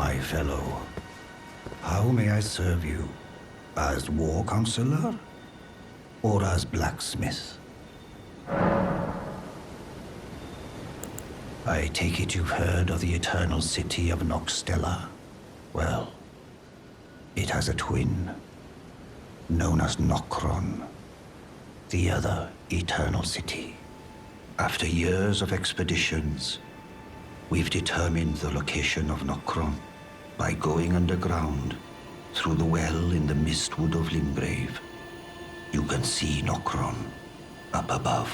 my fellow. How may I serve you? As war counselor? Or as blacksmith? I take it you've heard of the eternal city of Noxtella? Well, it has a twin, known as Nokron, the other eternal city. After years of expeditions, we've determined the location of Nokron by going underground through the well in the mistwood of Limbrave. You can see Nokron up above,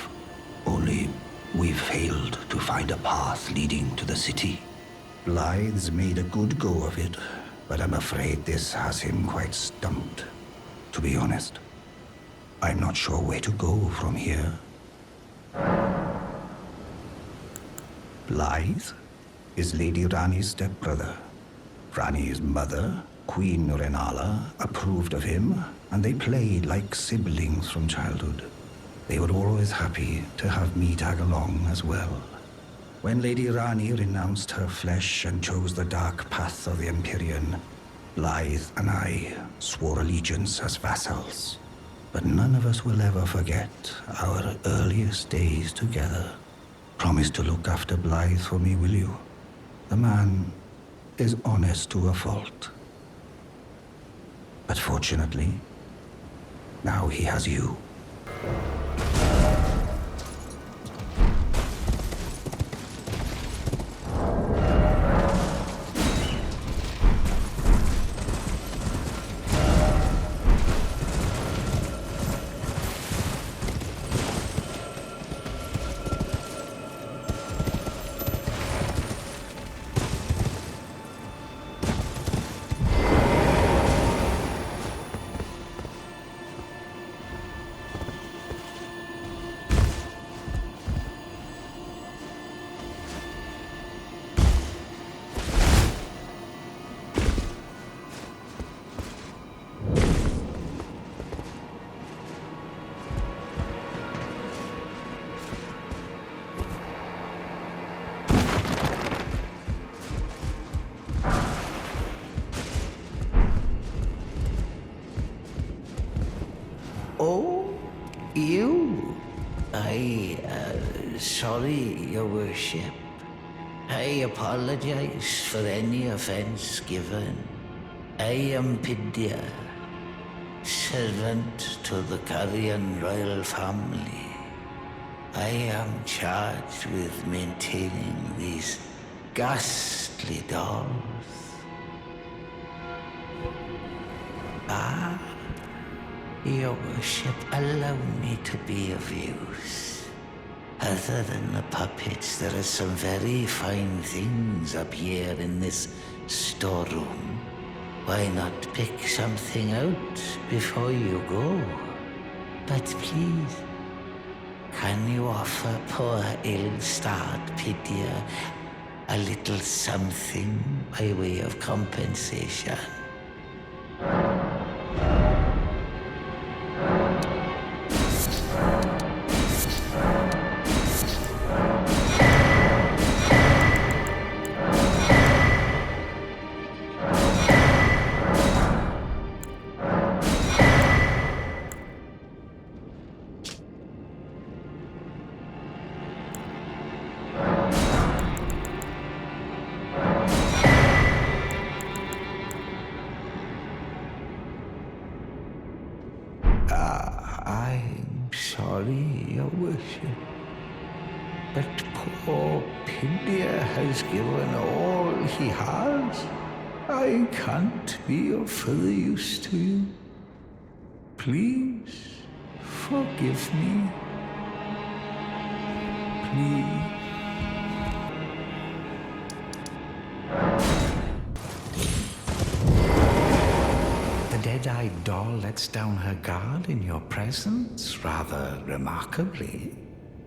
only we've failed to find a path leading to the city. Blythe's made a good go of it, but I'm afraid this has him quite stumped. To be honest, I'm not sure where to go from here. Blythe is Lady Rani's stepbrother. Rani's mother, Queen Renala, approved of him, and they played like siblings from childhood. They were always happy to have me tag along as well. When Lady Rani renounced her flesh and chose the dark path of the Empyrean, Blythe and I swore allegiance as vassals. But none of us will ever forget our earliest days together. Promise to look after Blythe for me, will you? The man is honest to a fault. But fortunately, now he has you. Oh, you? Sorry, Your Worship. I apologize for any offense given. I am Pidya, servant to the Carrion royal family. I am charged with maintaining these ghastly dolls. Your Worship, allow me to be of use. Other than the puppets, there are some very fine things up here in this storeroom. Why not pick something out before you go? But please, can you offer poor ill-starred Pidya a little something by way of compensation? I'm sorry, Your Worship, but poor Pidya has given all he has. I can't be of further use to you. Please, forgive me. Please. The dead-eyed doll lets down her guard in your presence, rather remarkably.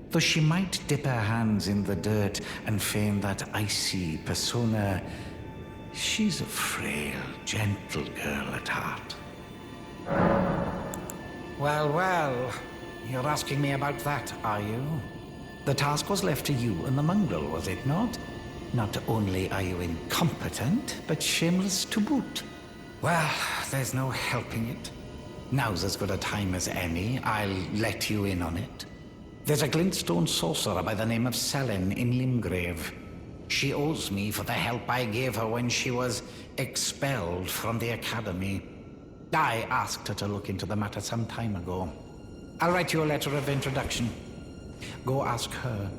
Though she might dip her hands in the dirt and feign that icy persona, she's a frail, gentle girl at heart. Well, you're asking me about that, are you? The task was left to you and the mongrel, was it not? Not only are you incompetent, but shameless to boot. Well, there's no helping it. Now's as good a time as any. I'll let you in on it. There's a glintstone sorcerer by the name of Selene in Limgrave. She owes me for the help I gave her when she was expelled from the academy. I asked her to look into the matter some time ago. I'll write you a letter of introduction. Go ask her.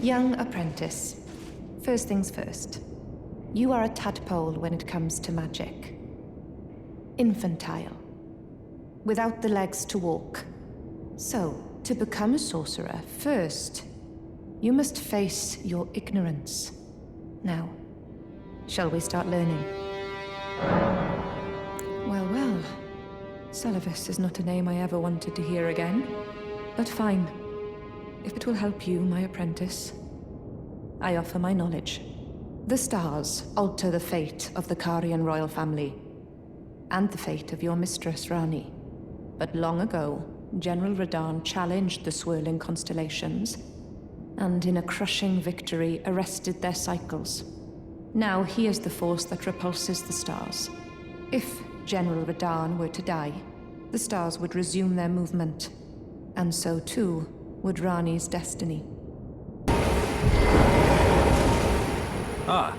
Young apprentice. First things first. You are a tadpole when it comes to magic. Infantile. Without the legs to walk. So, to become a sorcerer, first, you must face your ignorance. Now, shall we start learning? Well, well. Selvis is not a name I ever wanted to hear again. But fine. If it will help you, my apprentice, I offer my knowledge. The stars alter the fate of the Karian royal family, and the fate of your mistress, Rani. But long ago, General Radahn challenged the swirling constellations, and in a crushing victory arrested their cycles. Now he is the force that repulses the stars. If General Radahn were to die, the stars would resume their movement, and so too would Rani's destiny. Ah.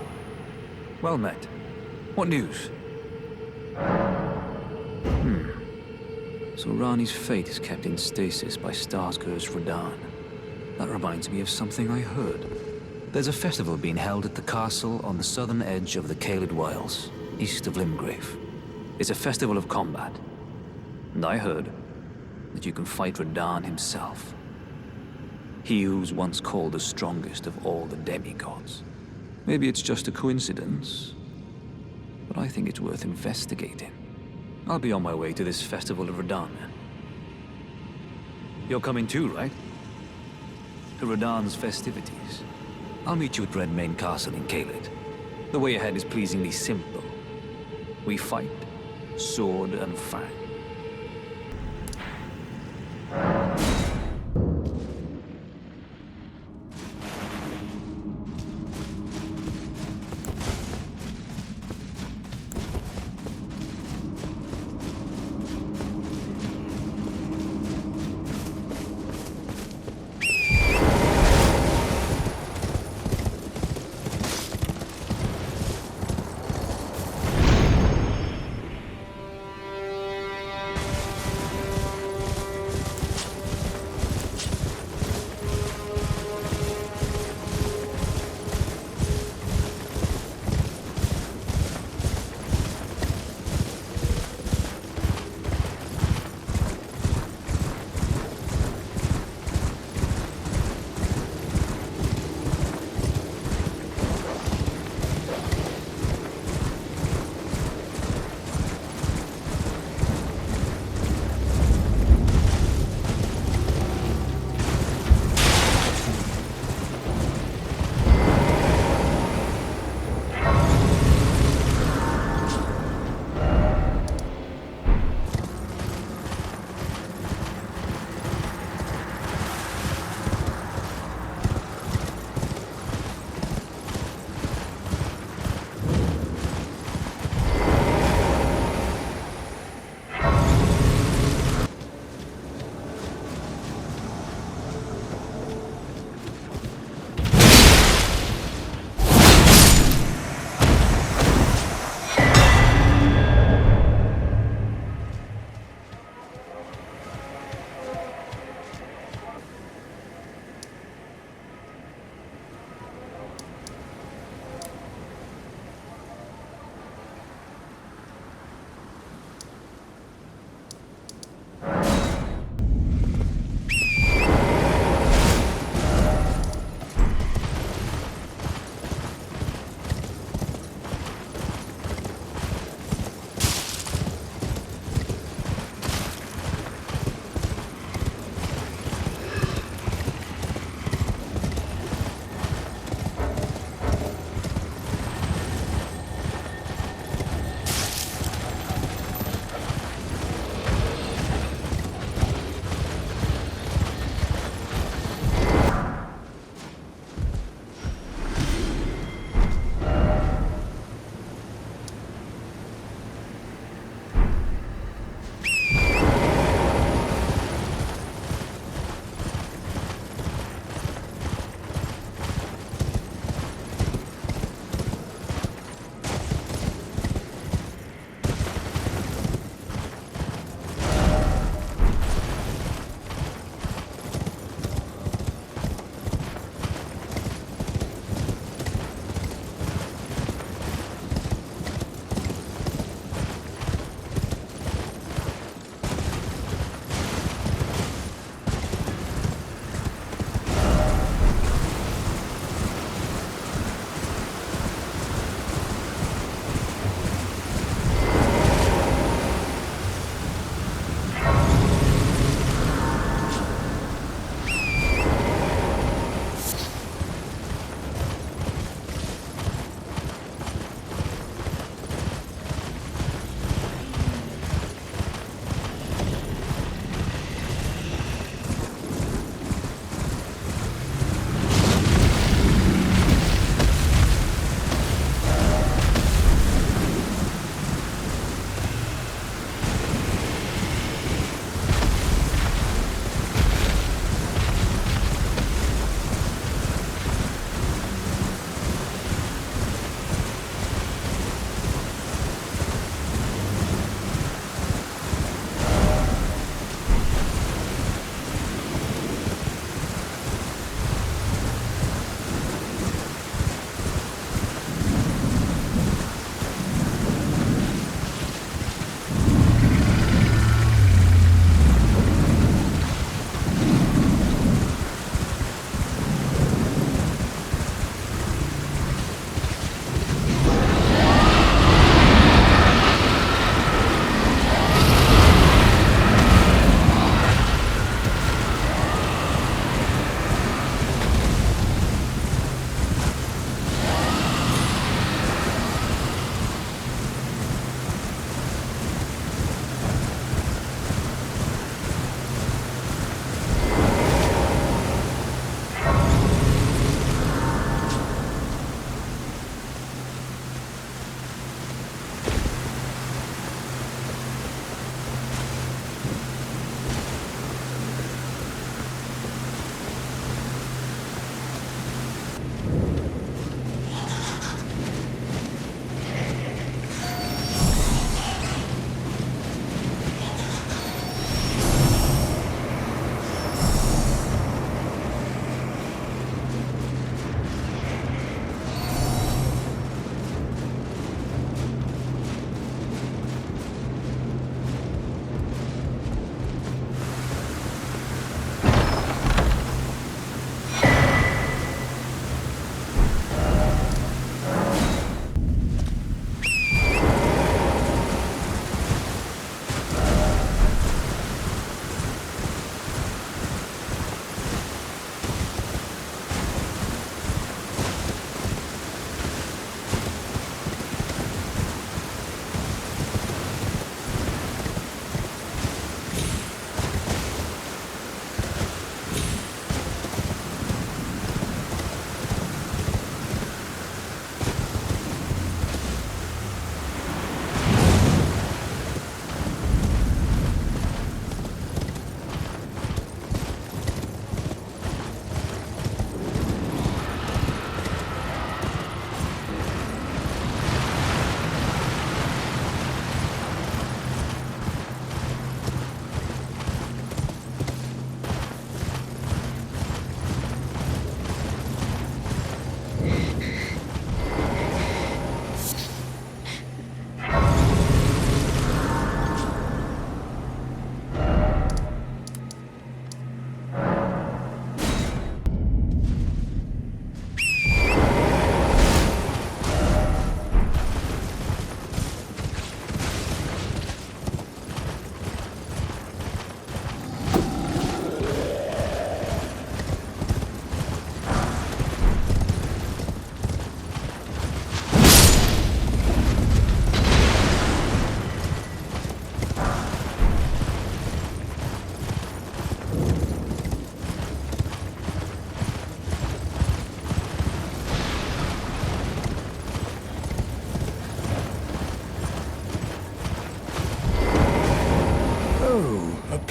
Well met. What news? So Rani's fate is kept in stasis by Starskur's Radahn. That reminds me of something I heard. There's a festival being held at the castle on the southern edge of the Caelid Wilds, east of Limgrave. It's a festival of combat. And I heard that you can fight Radahn himself. He who's once called the strongest of all the demigods. Maybe it's just a coincidence, but I think it's worth investigating. I'll be on my way to this festival of Radahn. You're coming too, right? To Radahn's festivities. I'll meet you at Redmane Castle in Caelid. The way ahead is pleasingly simple. We fight, sword and fang.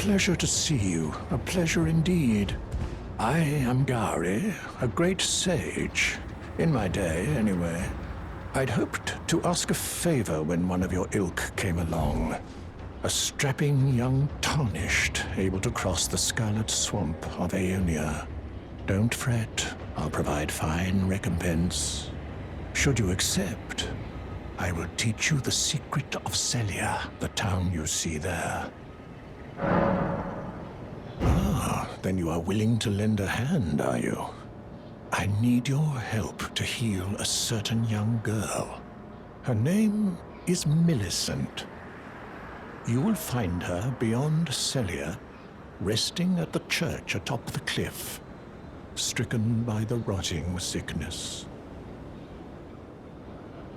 pleasure to see you. A pleasure indeed. I am Gari, a great sage. In my day, anyway. I'd hoped to ask a favor when one of your ilk came along. A strapping young tarnished, able to cross the scarlet swamp of Aeonia. Don't fret, I'll provide fine recompense. Should you accept, I will teach you the secret of Celia, the town you see there. Ah, then you are willing to lend a hand, are you? I need your help to heal a certain young girl. Her name is Millicent. You will find her beyond Celia, resting at the church atop the cliff, stricken by the rotting sickness.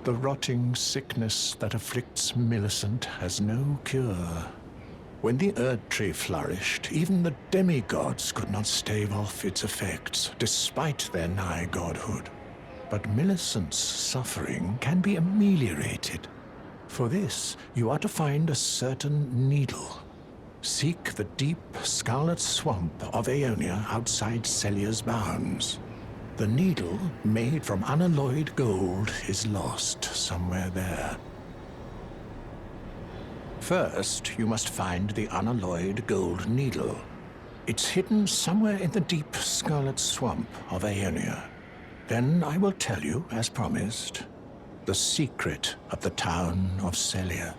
The rotting sickness that afflicts Millicent has no cure. When the Erd Tree flourished, even the demigods could not stave off its effects, despite their nigh godhood. But Millicent's suffering can be ameliorated. For this, you are to find a certain needle. Seek the deep scarlet swamp of Aeonia outside Celia's bounds. The needle, made from unalloyed gold, is lost somewhere there. First, you must find the unalloyed gold needle. It's hidden somewhere in the deep scarlet swamp of Aeonia. Then I will tell you, as promised, the secret of the town of Celia.